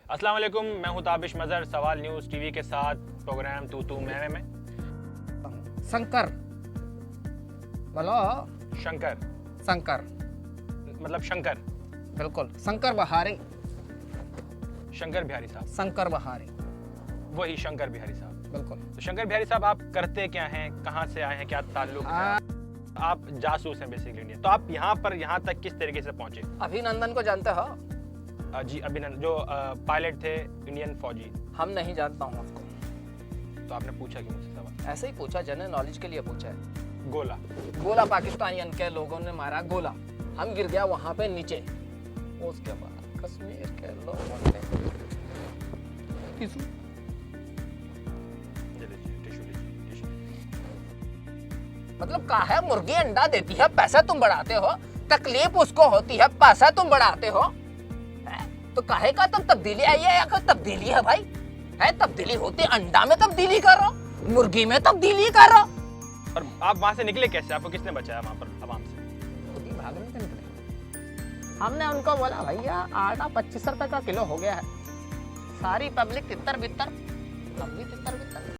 अस्सलाम वालेकुम, मैं हूं ताबिश मजहर। सवाल न्यूज़ टीवी के साथ प्रोग्राम तू तू मैं में। शंकर बोलो। शंकर शंकर मतलब शंकर, बिल्कुल शंकर बहारी। शंकर बिहारी साहब, शंकर बहारी वही शंकर बिहारी साहब। बिल्कुल। तो शंकर बिहारी साहब, आप करते क्या हैं, कहाँ से आए हैं, क्या ताल्लुक है? आप जासूस हैं बेसिकली इंडियन। तो आप यहाँ तक किस तरीके से पहुंचे? अभिनंदन को जानते हो? जी अभिनंदन, जो पायलट थे इंडियन फौजी। हम नहीं जानता हूँ उसको। तो आपने पूछा कि मुझसे सवाल? ऐसे ही पूछा, जनरल नॉलेज के लिए पूछा है। गोला गोला पाकिस्तानियन के लोगों ने मारा गोला, हम गिर गया वहां पे नीचे। उसके बाद कश्मीर के लोगों ने टिश्यू मतलब कहा है, मुर्गी अंडा देती है, पैसा तुम बढ़ाते हो, तकलीफ उसको होती है, पैसा तुम बढ़ाते हो। तो काहे का तुम तब्दीली आई है, या कोई तब्दीली है भाई? है तब्दीली होती, अंडा में तब्दीली करो, मुर्गी में तब्दीली करो। और आप वहां से निकले कैसे? आपको किसने बचाया वहां पर आवाम से? खुद ही भागने से निकले। हमने उनको बोला भैया आटा 25 रुपए का किलो हो गया है। सारी पब्लिक तितर बितर, हम भी तितर बितर।